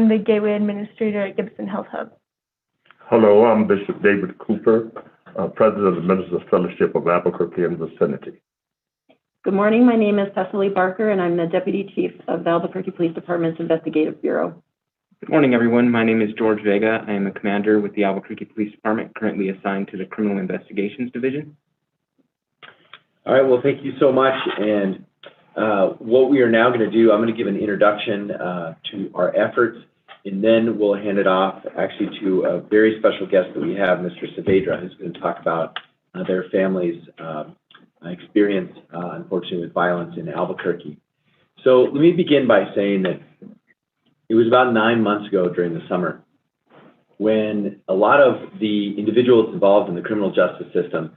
I'm the Gateway Administrator at Gibson Health Hub. Hello, I'm Bishop David Cooper, President of the Ministers Fellowship of Albuquerque and vicinity. Good morning. My name is Cecily Barker, and I'm the Deputy Chief of the Albuquerque Police Department's Investigative Bureau. Good morning, everyone. My name is George Vega. I am a commander with the Albuquerque Police Department, currently assigned to the Criminal Investigations Division. All right, well, thank you so much. And what we are now going to do, I'm going to give an introduction to our efforts, and then we'll hand it off actually to a very special guest that we have, Mr. Saavedra, who's going to talk about their family's experience, unfortunately, with violence in Albuquerque. So let me begin by saying that it was about 9 months ago during the summer when a lot of the individuals involved in the criminal justice system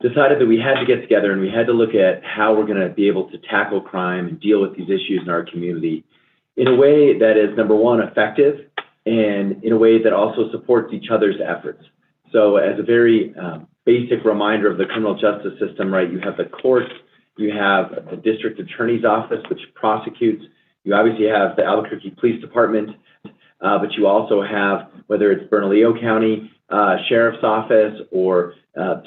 decided that we had to get together and we had to look at how we're going to be able to tackle crime and deal with these issues in our community in a way that is, number one, effective, and in a way that also supports each other's efforts. So as a very basic reminder of the criminal justice system, right, you have the courts, you have the district attorney's office, which prosecutes, you obviously have the Albuquerque Police Department, but you also have, whether it's Bernalillo County Sheriff's Office or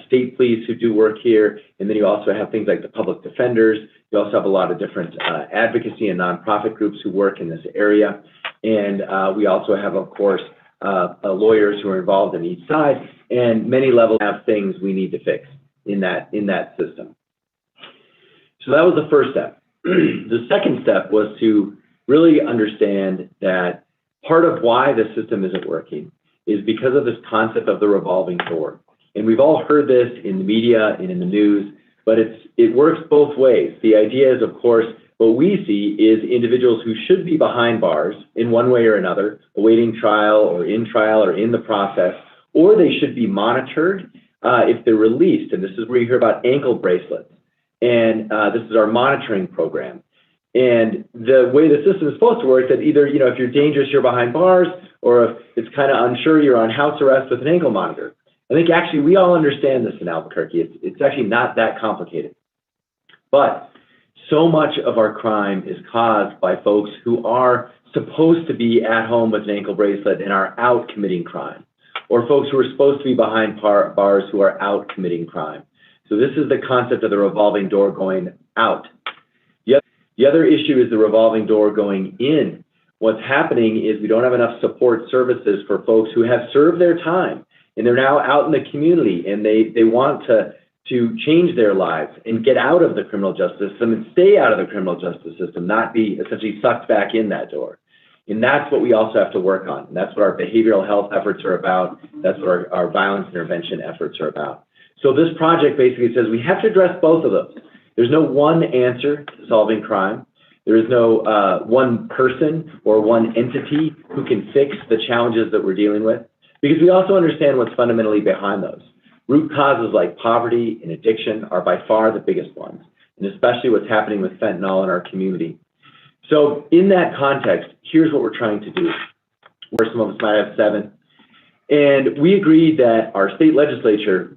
state police who do work here, and then you also have things like the public defenders. You also have a lot of different advocacy and nonprofit groups who work in this area. And we also have, of course, lawyers who are involved in each side, and many levels have things we need to fix in that system. So that was the first step. The second step was to really understand that part of why the system isn't working is because of this concept of the revolving door. And we've all heard this in the media and in the news, but it works both ways. The idea is, of course, what we see is individuals who should be behind bars in one way or another, awaiting trial or in the process, or they should be monitored if they're released. And this is where you hear about ankle bracelets. And this is our monitoring program. And the way the system is supposed to work, that either, if you're dangerous, you're behind bars, or if it's kind of unsure, you're on house arrest with an ankle monitor. I think actually we all understand this in Albuquerque. It's actually not that complicated. But so much of our crime is caused by folks who are supposed to be at home with an ankle bracelet and are out committing crime, or folks who are supposed to be behind bars who are out committing crime. So this is the concept of the revolving door going out. The other issue is the revolving door going in. What's happening is we don't have enough support services for folks who have served their time and they're now out in the community and they want to change their lives and get out of the criminal justice system and stay out of the criminal justice system, not be essentially sucked back in that door. And that's what we also have to work on. And that's what our behavioral health efforts are about. That's what our violence intervention efforts are about. So this project basically says we have to address both of those. There's no one answer to solving crime. There is no one person or one entity who can fix the challenges that we're dealing with, because we also understand what's fundamentally behind those. Root causes like poverty and addiction are by far the biggest ones, and especially what's happening with fentanyl in our community. So in that context, here's what we're trying to do, where some of us might have 7. And we agreed that our state legislature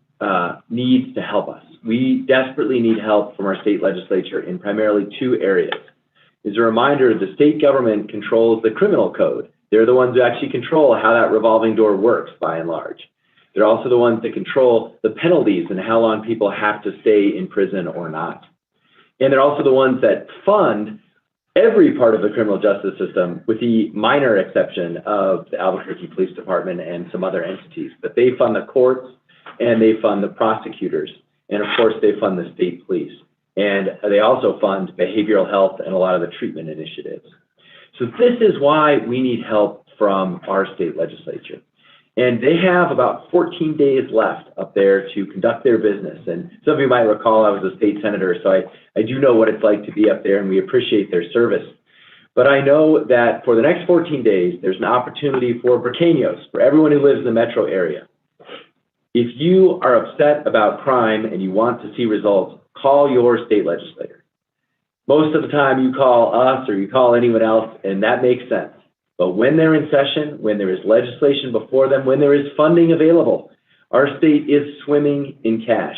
needs to help us. We desperately need help from our state legislature in primarily 2 areas. As a reminder, the state government controls the criminal code. They're the ones who actually control how that revolving door works, by and large. They're also the ones that control the penalties and how long people have to stay in prison or not. And they're also the ones that fund every part of the criminal justice system, with the minor exception of the Albuquerque Police Department and some other entities. But they fund the courts, and they fund the prosecutors, and of course they fund the state police. And they also fund behavioral health and a lot of the treatment initiatives. So this is why we need help from our state legislature. And they have about 14 days left up there to conduct their business. And some of you might recall I was a state senator, so I do know what it's like to be up there, and we appreciate their service. But I know that for the next 14 days, there's an opportunity for Burqueños, for everyone who lives in the metro area. If you are upset about crime and you want to see results, call your state legislator. Most of the time you call us or you call anyone else, and that makes sense. But when they're in session, when there is legislation before them, when there is funding available, our state is swimming in cash.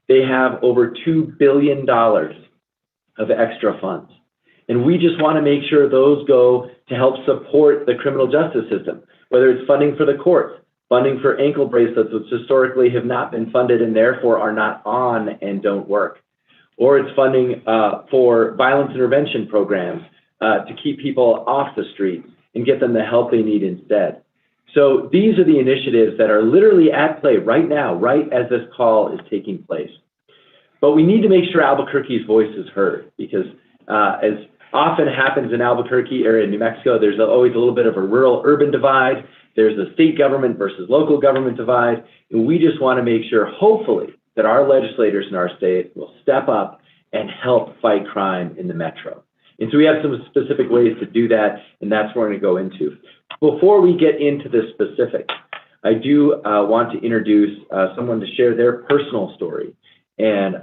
They have over $2 billion of extra funds. And we just want to make sure those go to help support the criminal justice system, whether it's funding for the courts, funding for ankle bracelets, which historically have not been funded and therefore are not on and don't work, or it's funding for violence intervention programs to keep people off the streets and get them the help they need instead. So these are the initiatives that are literally at play right now, right as this call is taking place. But we need to make sure Albuquerque's voice is heard, because as often happens in Albuquerque area in New Mexico, there's always a little bit of a rural-urban divide. There's a state government versus local government divide. And we just want to make sure, hopefully, that our legislators in our state will step up and help fight crime in the metro. And so we have some specific ways to do that, and that's what we're going to go into. Before we get into the specifics, I do want to introduce someone to share their personal story. And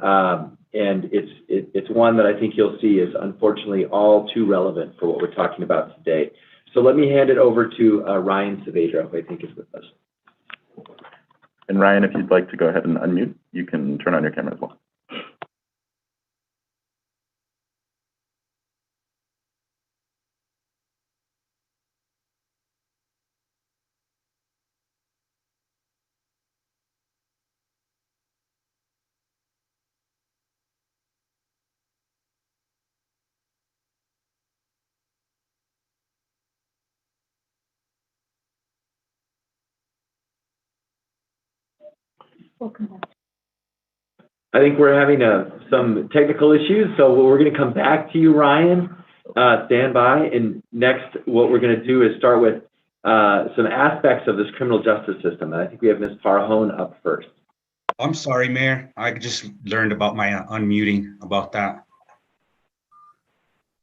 it's one that I think you'll see is unfortunately all too relevant for what we're talking about today. So let me hand it over to Ryan Saavedra, who I think is with us. And Ryan, if you'd like to go ahead and unmute, you can turn on your camera as well. Welcome back. I think we're having some technical issues, so we're going to come back to you, Ryan. Stand by, and next what we're going to do is start with some aspects of this criminal justice system. And I think we have Ms. Parhone up first. I'm sorry, Mayor. I just learned about my unmuting about that.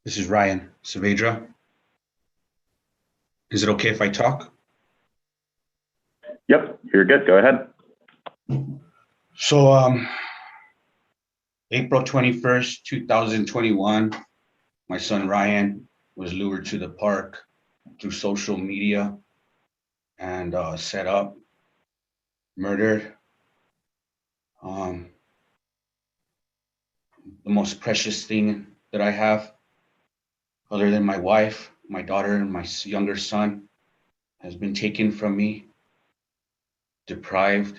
This is Ryan Saavedra. Is it okay if I talk? Yep, you're good. Go ahead. So, April 21st, 2021, my son Ryan was lured to the park through social media and set up, murdered. The most precious thing that I have, other than my wife, my daughter, and my younger son, has been taken from me, deprived.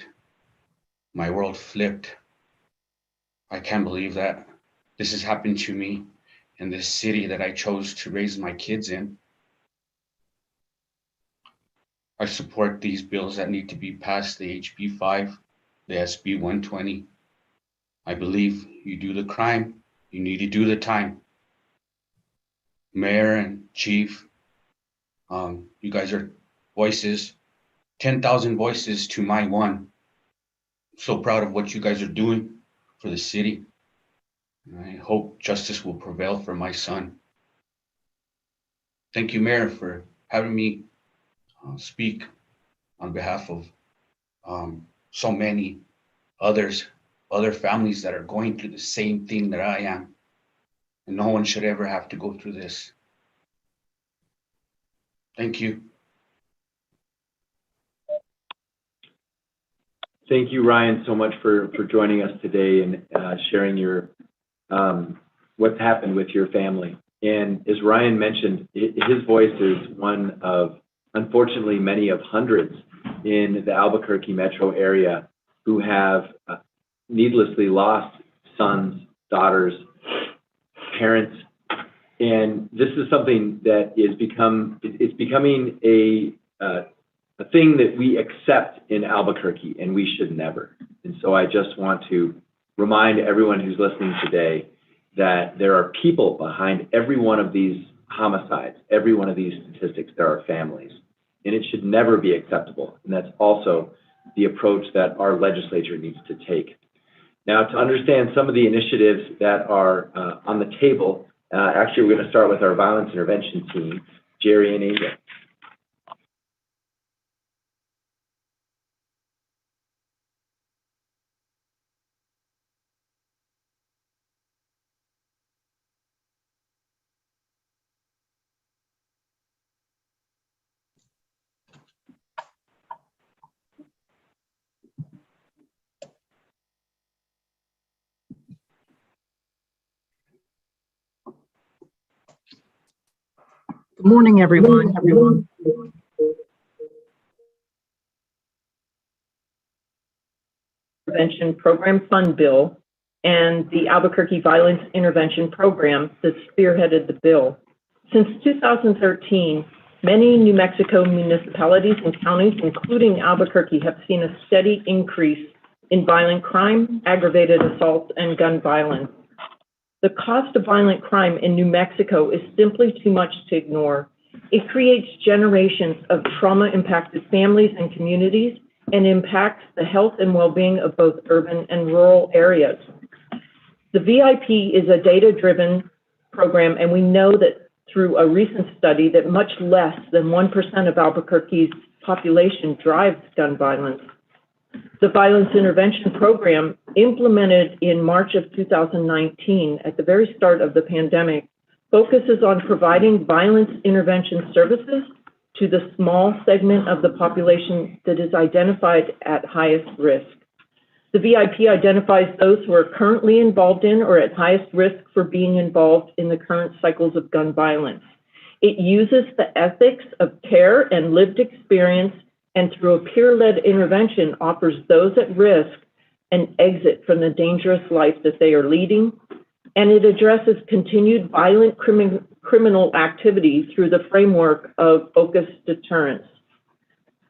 My world flipped. I can't believe that this has happened to me in this city that I chose to raise my kids in. I support these bills that need to be passed, the HB 5, the SB 120. I believe you do the crime, you need to do the time. Mayor and Chief, you guys are voices, 10,000 voices to my one. So proud of what you guys are doing for the city. And I hope justice will prevail for my son. Thank you, Mayor, for having me speak on behalf of so many other families that are going through the same thing that I am. And no one should ever have to go through this. Thank you. Thank you, Ryan, so much for joining us today and sharing your what's happened with your family. And as Ryan mentioned, his voice is one of, unfortunately, many of hundreds in the Albuquerque metro area who have needlessly lost sons, daughters, parents. And this is something that is becoming a thing that we accept in Albuquerque, and we should never. And so I just want to remind everyone who's listening today that there are people behind every one of these homicides, every one of these statistics. There are families, and it should never be acceptable. And that's also the approach that our legislature needs to take. Now, to understand some of the initiatives that are on the table, actually, we're going to start with our violence intervention team, Jerry and Ada. Good morning, everyone. Prevention Program Fund Bill and the Albuquerque Violence Intervention Program that spearheaded the bill. Since 2013, many New Mexico municipalities and counties, including Albuquerque, have seen a steady increase in violent crime, aggravated assault, and gun violence. The cost of violent crime in New Mexico is simply too much to ignore. It creates generations of trauma-impacted families and communities and impacts the health and well-being of both urban and rural areas. The VIP is a data-driven program, and we know that through a recent study that much less than 1% of Albuquerque's population drives gun violence. The Violence Intervention Program, implemented in March of 2019 at the very start of the pandemic, focuses on providing violence intervention services to the small segment of the population that is identified at highest risk. The VIP identifies those who are currently involved in or at highest risk for being involved in the current cycles of gun violence. It uses the ethics of care and lived experience, and through a peer-led intervention offers those at risk an exit from the dangerous life that they are leading, and it addresses continued violent criminal activity through the framework of focused deterrence.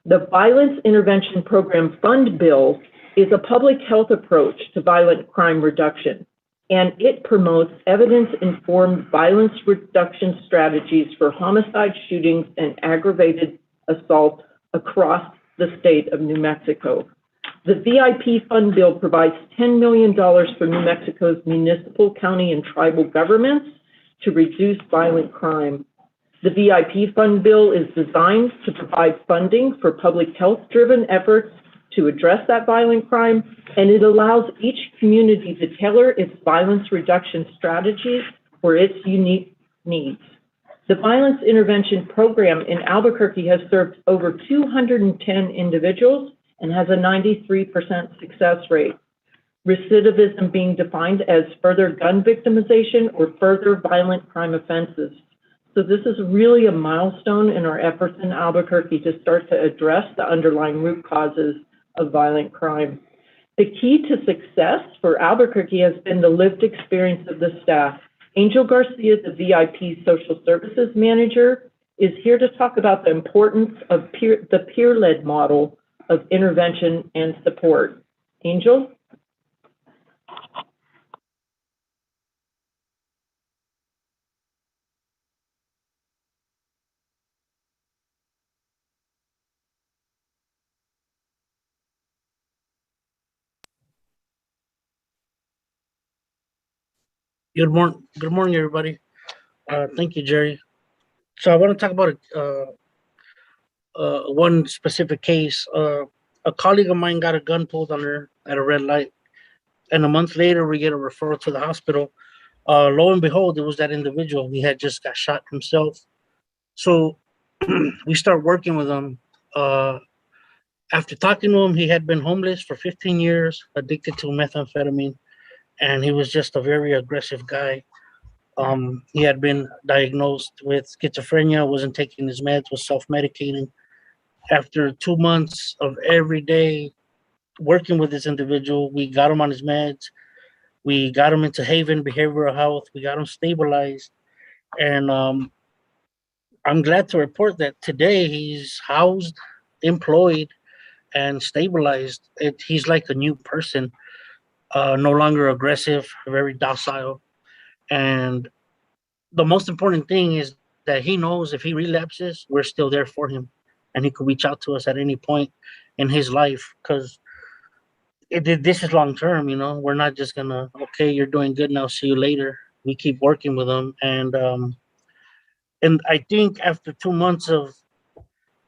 The Violence Intervention Program Fund Bill is a public health approach to violent crime reduction, and it promotes evidence-informed violence reduction strategies for homicide, shootings, and aggravated assault across the state of New Mexico. The VIP Fund Bill provides $10 million for New Mexico's municipal, county, and tribal governments to reduce violent crime. The VIP Fund Bill is designed to provide funding for public health-driven efforts to address that violent crime, and it allows each community to tailor its violence reduction strategies for its unique needs. The Violence Intervention Program in Albuquerque has served over 210 individuals and has a 93% success rate. Recidivism being defined as further gun victimization or further violent crime offenses. So this is really a milestone in our efforts in Albuquerque to start to address the underlying root causes of violent crime. The key to success for Albuquerque has been the lived experience of the staff. Angel Garcia, the VIP Social Services Manager, is here to talk about the importance of the peer-led model of intervention and support. Angel? Good morning, everybody. Thank you, Jerry. So I want to talk about one specific case. A colleague of mine got a gun pulled on her at a red light, and a month later we get a referral to the hospital. Lo and behold, it was that individual. He had just got shot himself. So we start working with him. After talking to him, he had been homeless for 15 years, addicted to methamphetamine, and he was just a very aggressive guy. He had been diagnosed with schizophrenia, wasn't taking his meds, was self-medicating. After 2 months of every day working with this individual, we got him on his meds. We got him into Haven Behavioral Health. We got him stabilized. And I'm glad to report that today he's housed, employed, and stabilized. He's like a new person, no longer aggressive, very docile. And the most important thing is that he knows if he relapses, we're still there for him. And he could reach out to us at any point in his life, because this is long term, you know. We're not just gonna, okay, you're doing good now, see you later. We keep working with him. And I think after 2 months of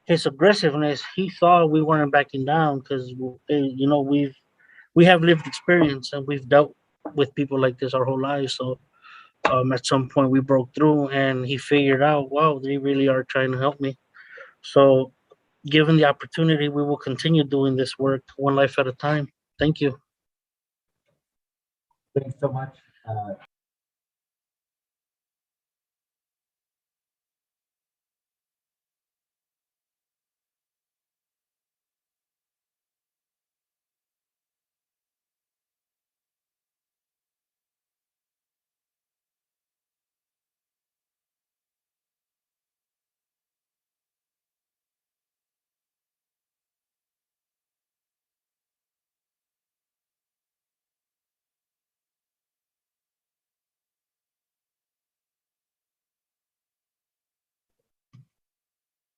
his aggressiveness, he saw we weren't backing down, because you know, we have lived experience and we've dealt with people like this our whole lives. So at some point we broke through and he figured out, wow, they really are trying to help me. So given the opportunity, we will continue doing this work one life at a time. Thank you. Thanks so much.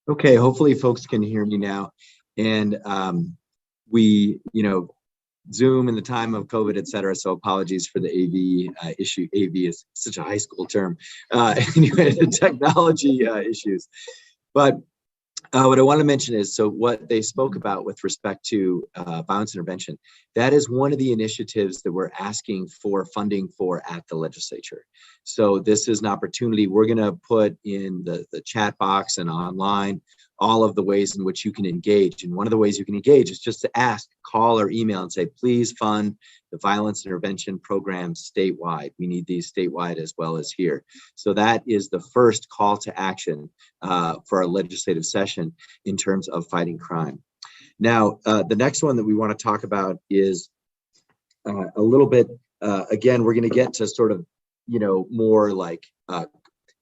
Okay, hopefully folks can hear me now. And we, Zoom in the time of COVID, et cetera. So apologies for the AV issue. AV is such a high school term. Anyway, the technology issues. But what I want to mention is, so what they spoke about with respect to violence intervention, that is one of the initiatives that we're asking for funding for at the legislature. So this is an opportunity. We're going to put in the chat box and online all of the ways in which you can engage. And one of the ways you can engage is just to ask, call, or email and say, please fund the violence intervention program statewide. We need these statewide as well as here. So that is the first call to action for our legislative session in terms of fighting crime. Now, the next one that we want to talk about is a little bit, again, we're going to get to sort of, more like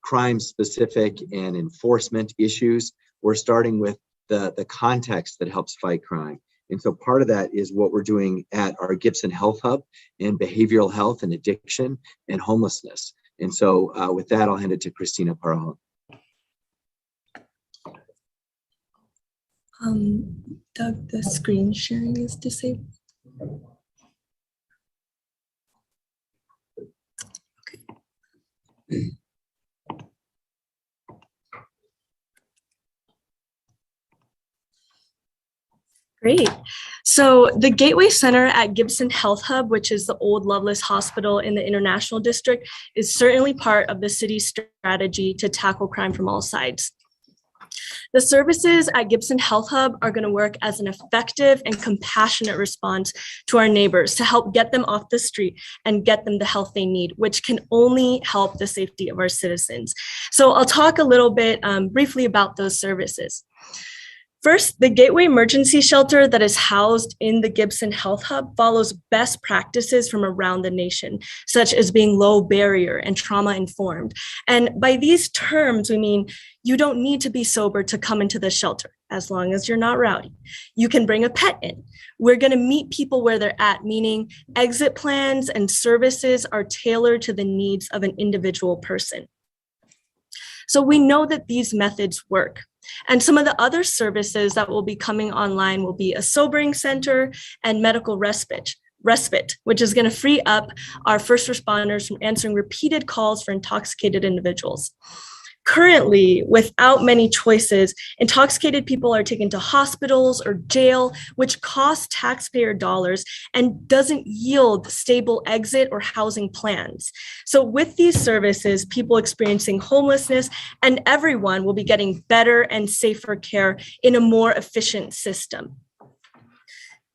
crime specific and enforcement issues. We're starting with the context that helps fight crime. And so part of that is what we're doing at our Gibson Health Hub in behavioral health and addiction and homelessness. And so with that, I'll hand it to Christina Parajon. Doug, the screen sharing is disabled. Okay. Great. So the Gateway Center at Gibson Health Hub, which is the old Loveless Hospital in the International District, is certainly part of the city's strategy to tackle crime from all sides. The services at Gibson Health Hub are going to work as an effective and compassionate response to our neighbors to help get them off the street and get them the help they need, which can only help the safety of our citizens. So I'll talk a little bit briefly about those services. First, the Gateway Emergency Shelter that is housed in the Gibson Health Hub follows best practices from around the nation, such as being low barrier and trauma informed. And by these terms, we mean you don't need to be sober to come into the shelter, as long as you're not rowdy. You can bring a pet in. We're going to meet people where they're at, meaning exit plans and services are tailored to the needs of an individual person. So we know that these methods work. And some of the other services that will be coming online will be a sobering center and medical respite, which is going to free up our first responders from answering repeated calls for intoxicated individuals. Currently, without many choices, intoxicated people are taken to hospitals or jail, which costs taxpayer dollars and doesn't yield stable exit or housing plans. So with these services, people experiencing homelessness and everyone will be getting better and safer care in a more efficient system.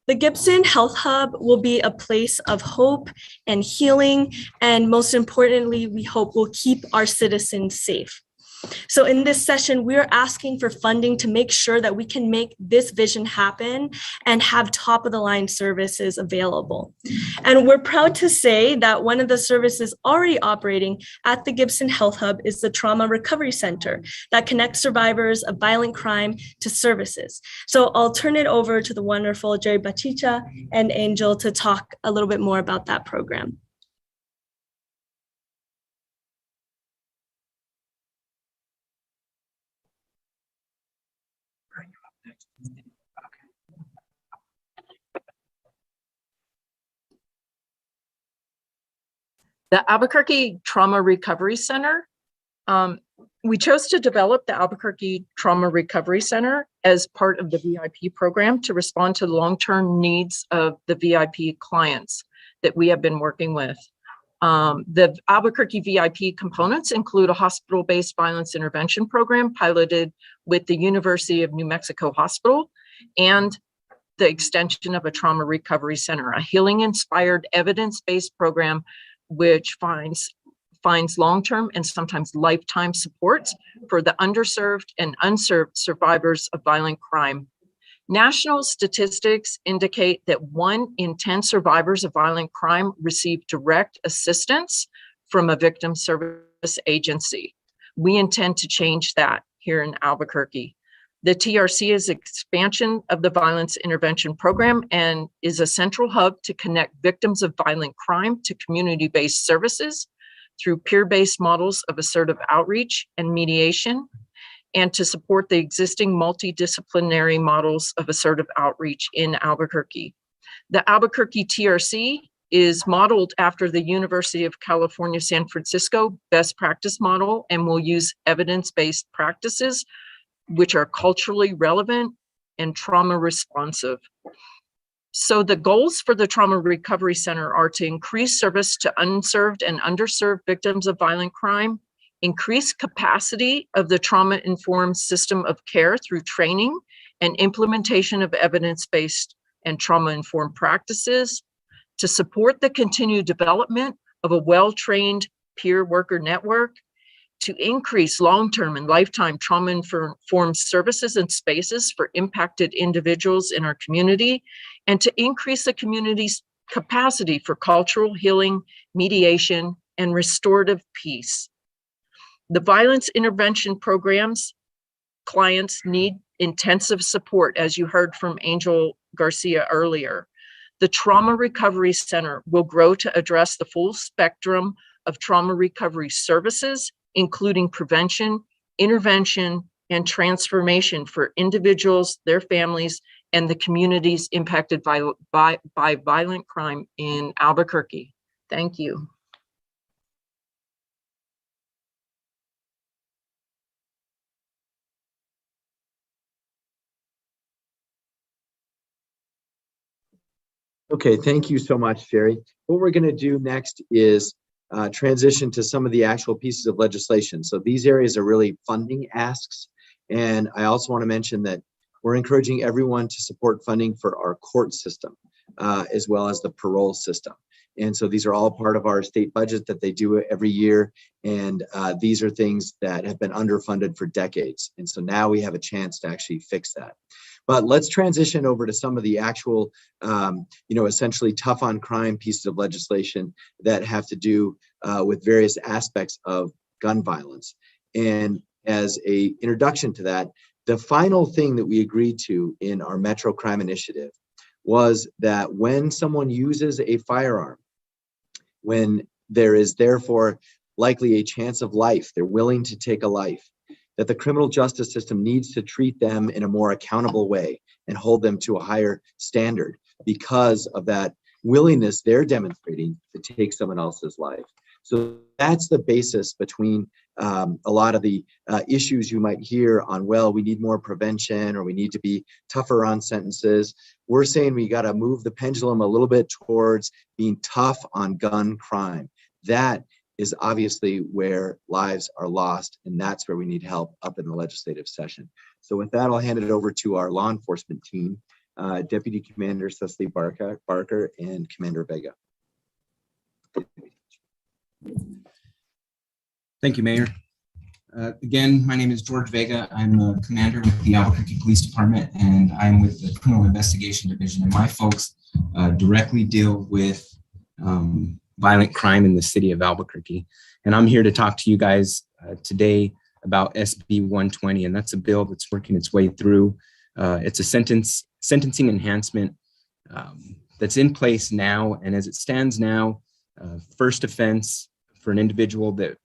The Gibson Health Hub will be a place of hope and healing, and most importantly, we hope will keep our citizens safe. So in this session, we're asking for funding to make sure that we can make this vision happen and have top of the line services available. And we're proud to say that one of the services already operating at the Gibson Health Hub is the Trauma Recovery Center that connects survivors of violent crime to services. So I'll turn it over to the wonderful Jerry Bachicha and Angel to talk a little bit more about that program. The Albuquerque Trauma Recovery Center, we chose to develop the Albuquerque Trauma Recovery Center as part of the VIP program to respond to the long-term needs of the VIP clients that we have been working with. The Albuquerque VIP components include a hospital-based violence intervention program piloted with the University of New Mexico Hospital and the extension of a trauma recovery center, a healing-inspired evidence-based program which finds long-term and sometimes lifetime supports for the underserved and unserved survivors of violent crime. National statistics indicate that 1 in 10 survivors of violent crime receive direct assistance from a victim service agency. We intend to change that here in Albuquerque. The TRC is expansion of the violence intervention program and is a central hub to connect victims of violent crime to community-based services through peer-based models of assertive outreach and mediation. and to support the existing multidisciplinary models of assertive outreach in Albuquerque. The Albuquerque TRC is modeled after the University of California, San Francisco best practice model and will use evidence-based practices which are culturally relevant and trauma responsive. So the goals for the Trauma Recovery Center are to increase service to unserved and underserved victims of violent crime, increase capacity of the trauma-informed system of care through training and implementation of evidence-based and trauma-informed practices, to support the continued development of a well-trained peer worker network, to increase long-term and lifetime trauma-informed services and spaces for impacted individuals in our community, and to increase the community's capacity for cultural healing, mediation, and restorative peace. The violence intervention programs clients need intensive support, as you heard from Angel Garcia earlier. The Trauma Recovery Center will grow to address the full spectrum of trauma recovery services, including prevention, intervention, and transformation for individuals, their families, and the communities impacted by violent crime in Albuquerque. Thank you. Okay, thank you so much, Jerry. What we're going to do next is transition to some of the actual pieces of legislation. So these areas are really funding asks. And I also want to mention that we're encouraging everyone to support funding for our court system, as well as the parole system. And so these are all part of our state budget that they do every year. And these are things that have been underfunded for decades. And so now we have a chance to actually fix that. But let's transition over to some of the actual, essentially tough on crime pieces of legislation that have to do with various aspects of gun violence. And as an introduction to that, the final thing that we agreed to in our Metro Crime Initiative was that when someone uses a firearm, when there is therefore likely a chance of life, they're willing to take a life, that the criminal justice system needs to treat them in a more accountable way and hold them to a higher standard because of that willingness they're demonstrating to take someone else's life. So that's the basis between a lot of the issues you might hear on, well, we need more prevention or we need to be tougher on sentences. We're saying we got to move the pendulum a little bit towards being tough on gun crime. That is obviously where lives are lost, and that's where we need help up in the legislative session. So with that, I'll hand it over to our law enforcement team, Deputy Commander Cecily Barker and Commander Vega. Thank you, Mayor. Again, my name is George Vega. I'm a commander with the Albuquerque Police Department, and I'm with the Criminal Investigation Division. And my folks directly deal with violent crime in the city of Albuquerque. And I'm here to talk to you guys today about SB 120, and that's a bill that's working its way through. It's a sentencing enhancement that's in place now, and as it stands now, first offense for an individual that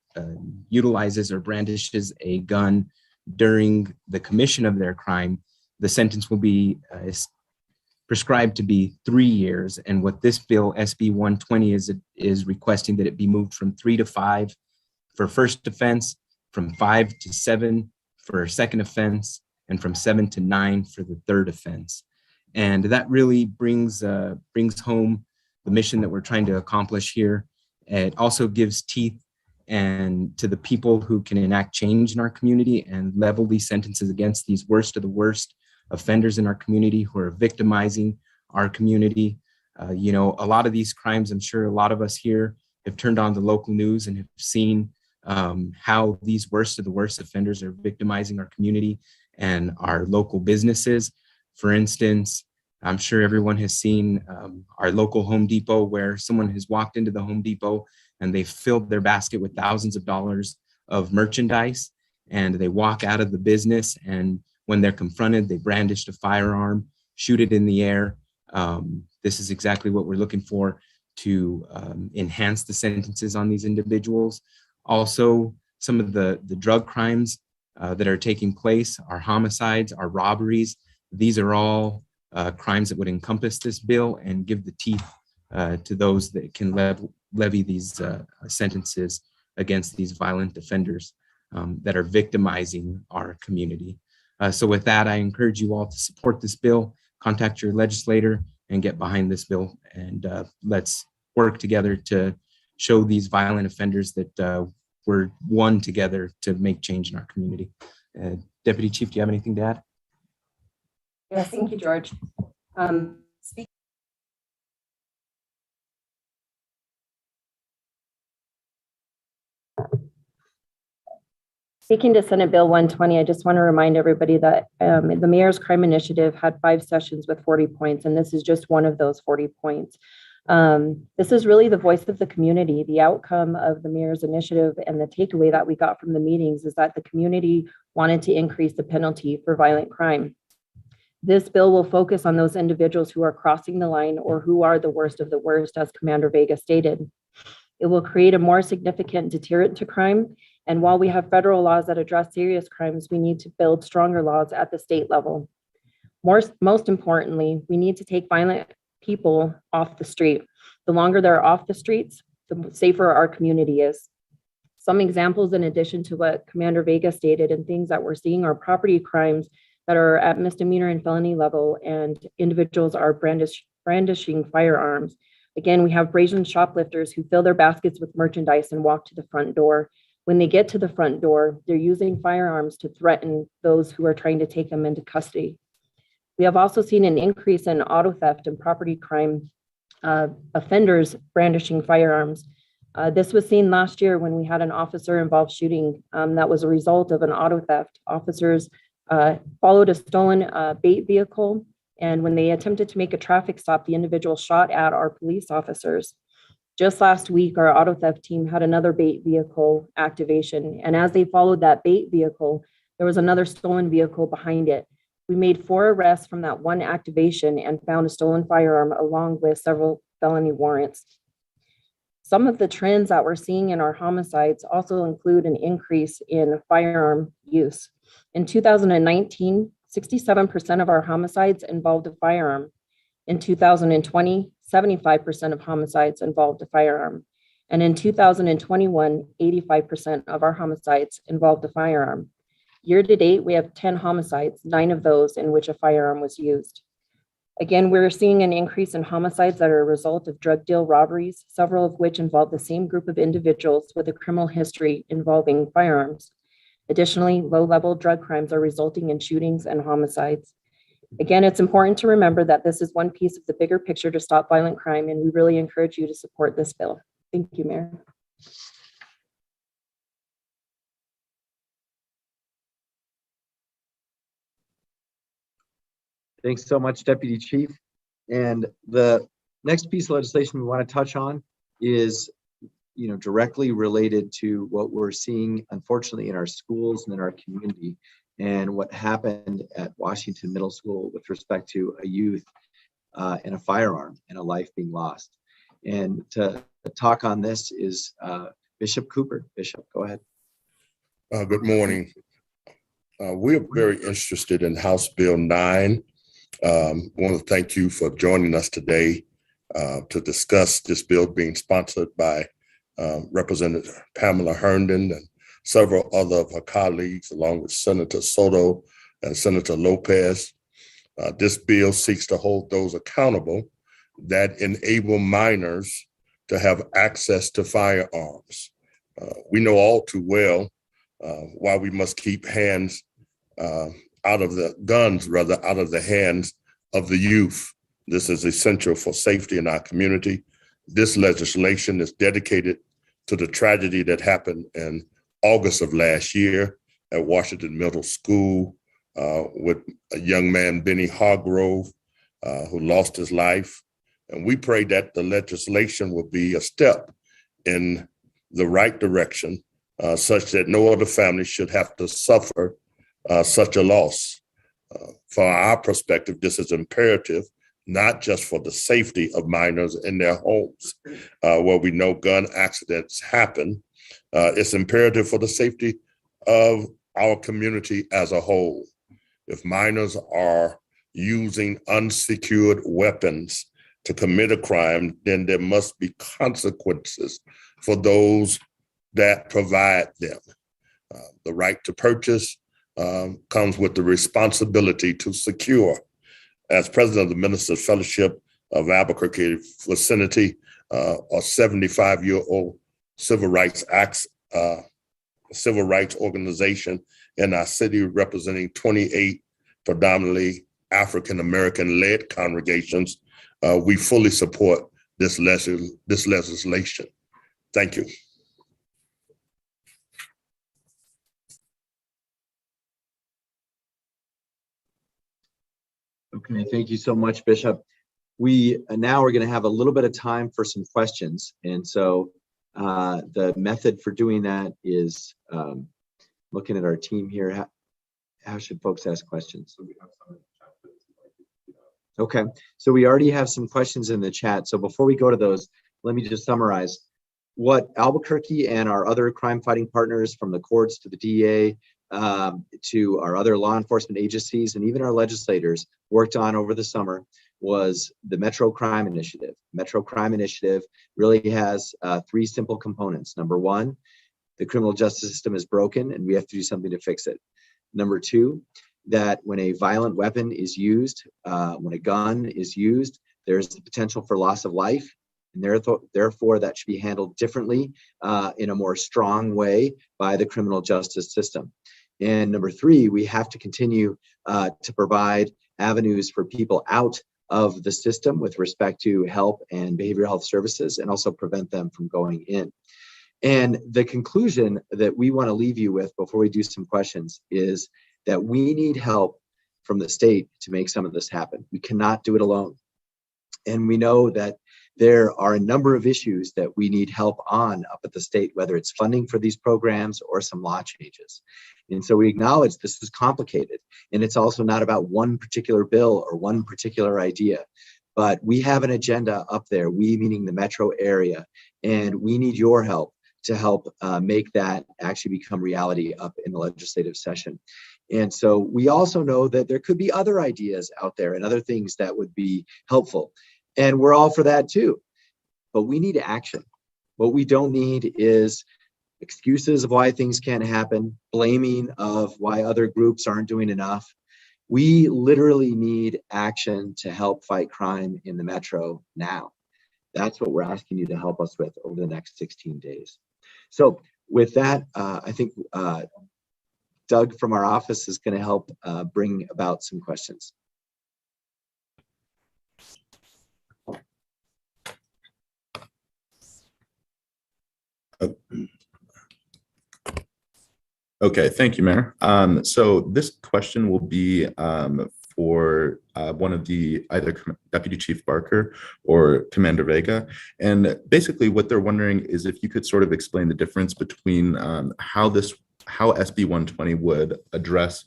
utilizes or brandishes a gun during the commission of their crime, the sentence will be prescribed to be 3 years. And what this bill, SB 120, is requesting that it be moved from 3 to 5 for first offense, from 5 to 7 for second offense, and from 7 to 9 for the third offense. And that really brings home the mission that we're trying to accomplish here. It also gives teeth and to the people who can enact change in our community and level these sentences against these worst of the worst offenders in our community who are victimizing our community. A lot of these crimes, I'm sure a lot of us here have turned on the local news and have seen how these worst of the worst offenders are victimizing our community and our local businesses. For instance, I'm sure everyone has seen our local Home Depot, where someone has walked into the Home Depot and they filled their basket with thousands of dollars of merchandise, and they walk out of the business, and when they're confronted, they brandish a firearm, shoot it in the air. This is exactly what we're looking for to enhance the sentences on these individuals. Also, some of the drug crimes that are taking place, our homicides, our robberies. These are all crimes that would encompass this bill and give the teeth to those that can levy these sentences against these violent offenders that are victimizing our community. So with that, I encourage you all to support this bill, contact your legislator, and get behind this bill. And let's work together to show these violent offenders that we're one together to make change in our community. Deputy Chief, do you have anything to add? Yes, thank you, George. Speaking to Senate Bill 120, I just want to remind everybody that the Mayor's Crime Initiative had 5 sessions with 40 points, and this is just one of those 40 points. This is really the voice of the community. The outcome of the Mayor's initiative and the takeaway that we got from the meetings is that the community wanted to increase the penalty for violent crime. This bill will focus on those individuals who are crossing the line or who are the worst of the worst, as Commander Vega stated. It will create a more significant deterrent to crime. And while we have federal laws that address serious crimes, we need to build stronger laws at the state level. Most importantly, we need to take violent people off the street. The longer they're off the streets, the safer our community is. Some examples, in addition to what Commander Vega stated, and things that we're seeing are property crimes that are at misdemeanor and felony level, and individuals are brandishing firearms. Again, we have brazen shoplifters who fill their baskets with merchandise and walk to the front door. When they get to the front door, they're using firearms to threaten those who are trying to take them into custody. We have also seen an increase in auto theft and property crime offenders brandishing firearms. This was seen last year when we had an officer-involved shooting that was a result of an auto theft. Officers followed a stolen bait vehicle, and when they attempted to make a traffic stop, the individual shot at our police officers. Just last week, our auto theft team had another bait vehicle activation, and as they followed that bait vehicle, there was another stolen vehicle behind it. We made 4 arrests from that one activation and found a stolen firearm along with several felony warrants. Some of the trends that we're seeing in our homicides also include an increase in firearm use. In 2019, 67% of our homicides involved a firearm. In 2020, 75% of homicides involved a firearm. And in 2021, 85% of our homicides involved a firearm. Year to date, we have 10 homicides, 9 of those in which a firearm was used. Again, we're seeing an increase in homicides that are a result of drug deal robberies, several of which involve the same group of individuals with a criminal history involving firearms. Additionally, low-level drug crimes are resulting in shootings and homicides. Again, it's important to remember that this is one piece of the bigger picture to stop violent crime, and we really encourage you to support this bill. Thank you, Mayor. Thanks so much, Deputy Chief. And the next piece of legislation we want to touch on is, directly related to what we're seeing, unfortunately, in our schools and in our community, and what happened at Washington Middle School with respect to a youth and a firearm and a life being lost. And to talk on this is Bishop Cooper. Bishop, go ahead. Good morning. We're very interested in House Bill 9. I want to thank you for joining us today to discuss this bill being sponsored by Representative Pamela Herndon and several other of her colleagues, along with Senator Soto and Senator Lopez. This bill seeks to hold those accountable that enable minors to have access to firearms. We know all too well why we must keep guns out of the hands of the youth. This is essential for safety in our community. This legislation is dedicated to the tragedy that happened in August of last year at Washington Middle School with a young man, Benny Hargrove, who lost his life. And we pray that the legislation will be a step in the right direction, such that no other family should have to suffer such a loss. From our perspective, this is imperative, not just for the safety of minors in their homes, where we know gun accidents happen. It's imperative for the safety of our community as a whole. If minors are using unsecured weapons to commit a crime, then there must be consequences for those that provide them. The right to purchase comes with the responsibility to secure. As president of the Ministers Fellowship of Albuquerque vicinity, a 75-year-old civil rights organization in our city representing 28 predominantly African-American led congregations, we fully support this legislation. Thank you. Okay, thank you so much, Bishop. We now are going to have a little bit of time for some questions. And so the method for doing that is looking at our team here. How should folks ask questions? Okay, so we already have some questions in the chat. So before we go to those, let me just summarize what Albuquerque and our other crime fighting partners, from the courts to the DA, to our other law enforcement agencies, and even our legislators worked on over the summer, was the Metro Crime Initiative. Metro Crime Initiative really has three simple components. Number one, the criminal justice system is broken and we have to do something to fix it. Number two, that when a violent weapon is used, when a gun is used, there's the potential for loss of life. And therefore, that should be handled differently in a more strong way by the criminal justice system. And number three, we have to continue to provide avenues for people out of the system with respect to help and behavioral health services, and also prevent them from going in. And the conclusion that we want to leave you with before we do some questions is that we need help from the state to make some of this happen. We cannot do it alone. And we know that there are a number of issues that we need help on up at the state, whether it's funding for these programs or some law changes. And so we acknowledge this is complicated, and it's also not about one particular bill or one particular idea, but we have an agenda up there, we meaning the metro area, and we need your help to help make that actually become reality up in the legislative session. And so we also know that there could be other ideas out there and other things that would be helpful. And we're all for that too, but we need action. What we don't need is excuses of why things can't happen, blaming of why other groups aren't doing enough. We literally need action to help fight crime in the metro now. That's what we're asking you to help us with over the next 16 days. So with that, I think Doug from our office is going to help bring about some questions. Okay, thank you, Mayor. So this question will be for one of the either Deputy Chief Barker or Commander Vega. And basically what they're wondering is if you could sort of explain the difference between how SB 120 would address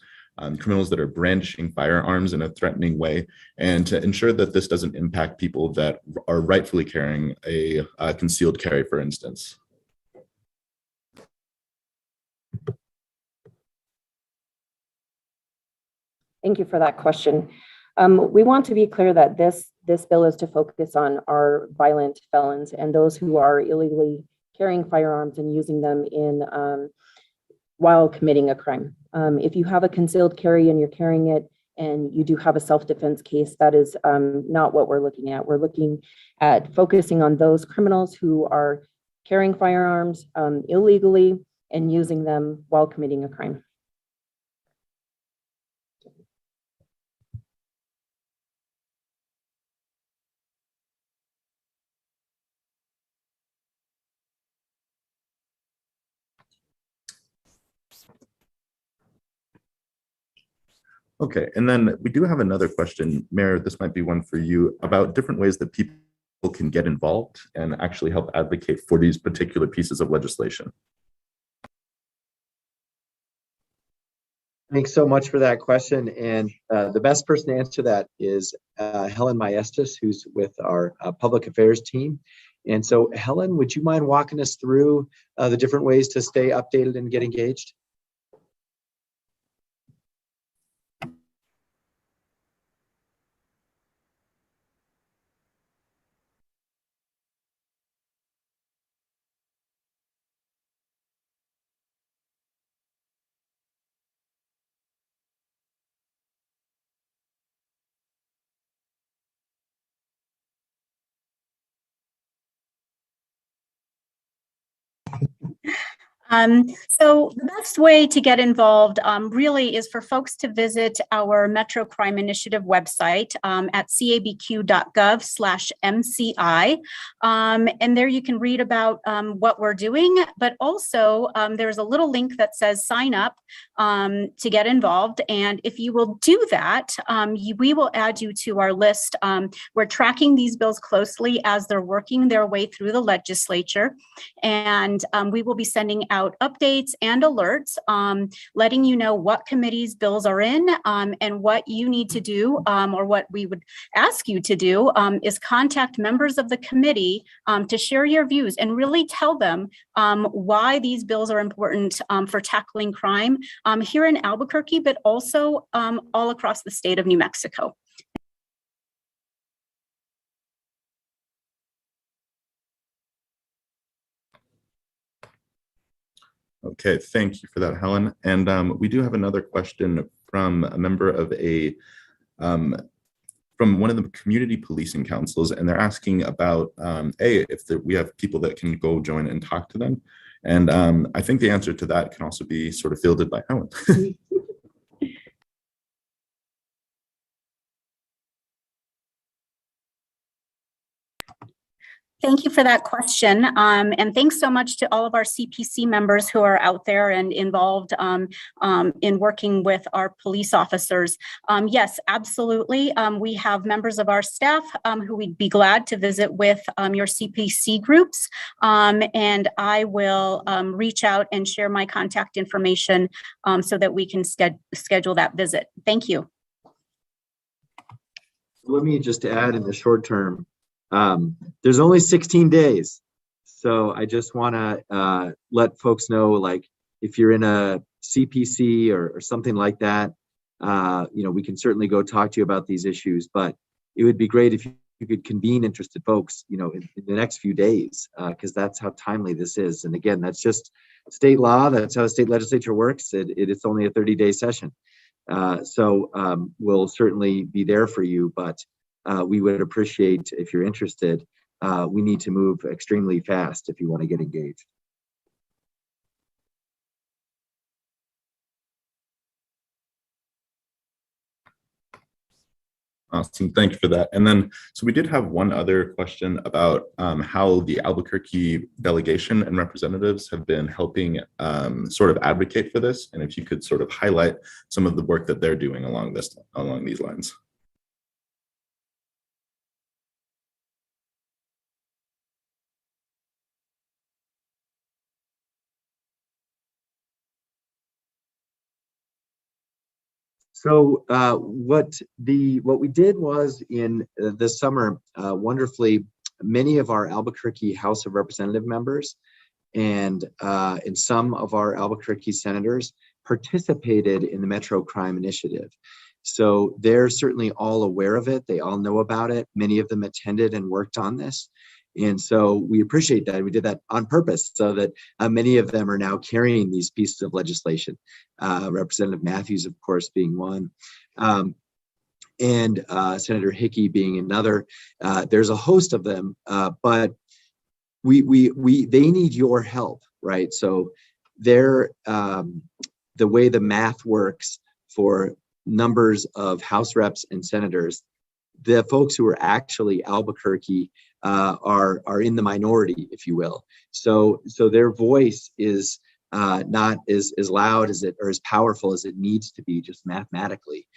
criminals that are brandishing firearms in a threatening way, and to ensure that this doesn't impact people that are rightfully carrying a concealed carry, for instance. Thank you for that question. We want to be clear that this bill is to focus on our violent felons and those who are illegally carrying firearms and using them in while committing a crime. If you have a concealed carry and you're carrying it and you do have a self-defense case, that is not what we're looking at. We're looking at focusing on those criminals who are carrying firearms illegally and using them while committing a crime. Okay, and then we do have another question, Mayor, this might be one for you, about different ways that people can get involved and actually help advocate for these particular pieces of legislation. Thanks so much for that question. And the best person to answer that is Helen Maestas, who's with our public affairs team. And so Helen, would you mind walking us through the different ways to stay updated and get engaged? So the best way to get involved really is for folks to visit our Metro Crime Initiative website at cabq.gov/MCI. And there you can read about what we're doing, but also there's a little link that says sign up to get involved. And if you will do that, we will add you to our list. We're tracking these bills closely as they're working their way through the legislature. And we will be sending out updates and alerts, letting you know what committees bills are in, and what you need to do, or what we would ask you to do, is contact members of the committee to share your views and really tell them why these bills are important for tackling crime here in Albuquerque, but also all across the state of New Mexico. Okay, thank you for that, Helen. And we do have another question from a member of from one of the community policing councils, and they're asking about if we have people that can go join and talk to them. And I think the answer to that can also be sort of fielded by Helen. Thank you for that question. And thanks so much to all of our CPC members who are out there and involved in working with our police officers. Yes, absolutely. We have members of our staff who we'd be glad to visit with your CPC groups. And I will reach out and share my contact information so that we can schedule that visit. Thank you. Let me just add in the short term, there's only 16 days. So I just want to let folks know, like, if you're in a CPC or something like that, we can certainly go talk to you about these issues, but it would be great if you could convene interested folks, in the next few days, because that's how timely this is. And again, that's just state law. That's how the state legislature works. It's only a 30-day session. So we'll certainly be there for you, but we would appreciate, if you're interested, we need to move extremely fast if you want to get engaged. Awesome, thank you for that. And then, so we did have one other question about how the Albuquerque delegation and representatives have been helping sort of advocate for this, and if you could sort of highlight some of the work that they're doing along these lines. So what we did was in this summer, wonderfully, many of our Albuquerque House of Representative members and some of our Albuquerque senators participated in the Metro Crime Initiative. So they're certainly all aware of it. They all know about it. Many of them attended and worked on this. And so we appreciate that. We did that on purpose so that many of them are now carrying these pieces of legislation. Representative Matthews, of course, being one, and Senator Hickey being another. There's a host of them, but they need your help, right? So they're the way the math works for numbers of House reps and senators, the folks who are actually Albuquerque are in the minority, if you will. So their voice is not as loud as or as powerful as it needs to be, just mathematically.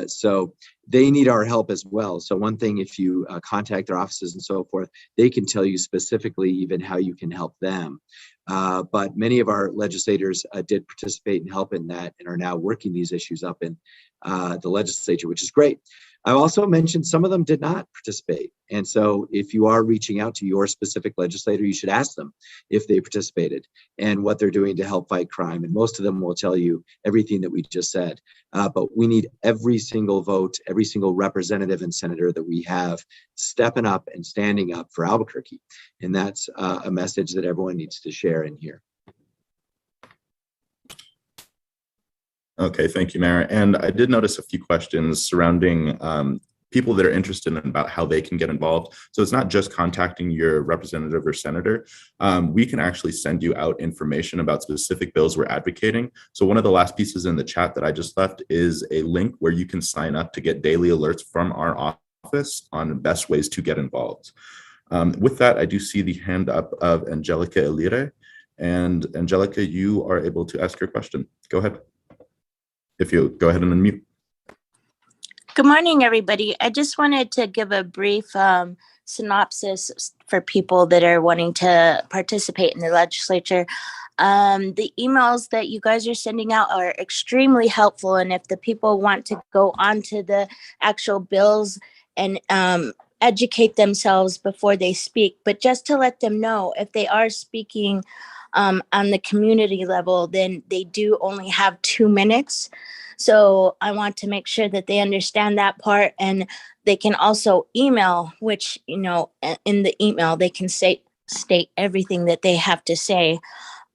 So they need our help as well. So one thing, if you contact their offices and so forth, they can tell you specifically even how you can help them. But many of our legislators did participate and help in that and are now working these issues up in the legislature, which is great. I also mentioned some of them did not participate. And so if you are reaching out to your specific legislator, you should ask them if they participated and what they're doing to help fight crime. And most of them will tell you everything that we just said. But we need every single vote, every single representative and senator that we have stepping up and standing up for Albuquerque. And that's a message that everyone needs to share in here. Okay, thank you, Mayor. And I did notice a few questions surrounding people that are interested in about how they can get involved. So it's not just contacting your representative or senator. We can actually send you out information about specific bills we're advocating. So one of the last pieces in the chat that I just left is a link where you can sign up to get daily alerts from our office on the best ways to get involved. With that, I do see the hand up of Angelica Elire. And Angelica, you are able to ask your question. Go ahead. If you go ahead and unmute. Good morning, everybody. I just wanted to give a brief synopsis for people that are wanting to participate in the legislature. The emails that you guys are sending out are extremely helpful. And if the people want to go onto the actual bills and educate themselves before they speak, but just to let them know if they are speaking on the community level, then they do only have 2 minutes. So I want to make sure that they understand that part, and they can also email, which, you know, in the email, they can state everything that they have to say.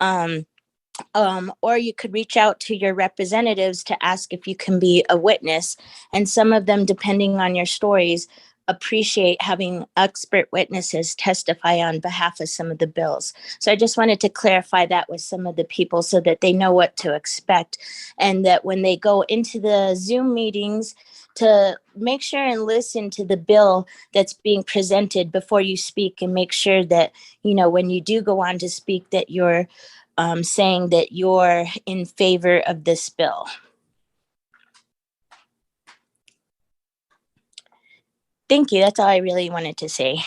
Or you could reach out to your representatives to ask if you can be a witness. And some of them, depending on your stories, appreciate having expert witnesses testify on behalf of some of the bills. So I just wanted to clarify that with some of the people so that they know what to expect, and that when they go into the Zoom meetings, to make sure and listen to the bill that's being presented before you speak, and make sure that, you know, when you do go on to speak, that you're saying that you're in favor of this bill. Thank you. That's all I really wanted to say.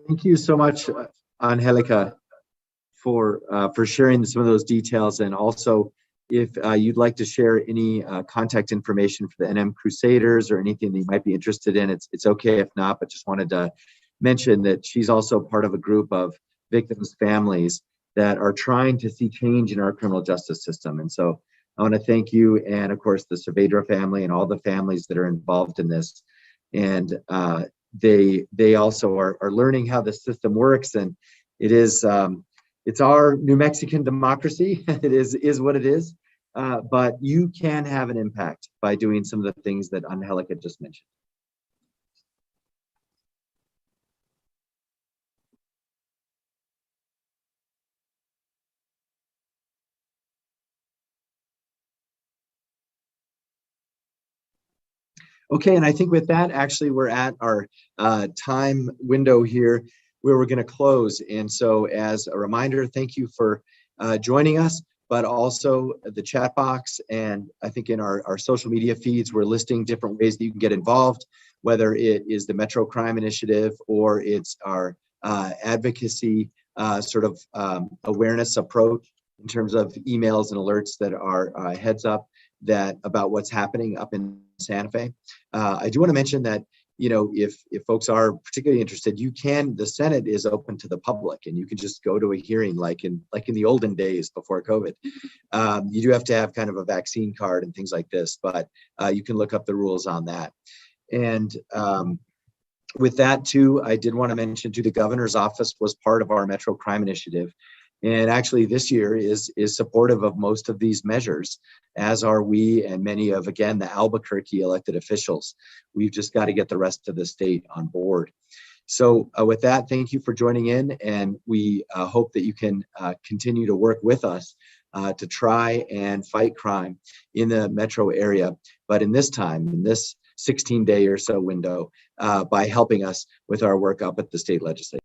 Thank you so much, Angelica, for sharing some of those details. And also, if you'd like to share any contact information for the NM Crusaders or anything that you might be interested in, it's okay if not, but just wanted to mention that she's also part of a group of victims' families that are trying to see change in our criminal justice system. And so I want to thank you, and of course the Saavedra family and all the families that are involved in this. And they also are learning how the system works, and it is it's our New Mexican democracy. It is what it is, but you can have an impact by doing some of the things that Angelica just mentioned. Okay, and I think with that, actually, we're at our time window here where we're going to close. And so as a reminder, thank you for joining us, but also the chat box. And I think in our social media feeds, we're listing different ways that you can get involved, whether it is the Metro Crime Initiative or it's our advocacy sort of awareness approach in terms of emails and alerts that are heads up about what's happening up in Santa Fe. I do want to mention that, you know, if folks are particularly interested, the Senate is open to the public, and you can just go to a hearing like in the olden days before COVID. You do have to have kind of a vaccine card and things like this, but you can look up the rules on that. And with that too, I did want to mention too, the governor's office was part of our Metro Crime Initiative. And actually this year is supportive of most of these measures, as are we and many of, again, the Albuquerque elected officials. We've just got to get the rest of the state on board. So with that, thank you for joining in, and we hope that you can continue to work with us to try and fight crime in the metro area, but in this time, in this 16-day or so window, by helping us with our work up at the state legislature.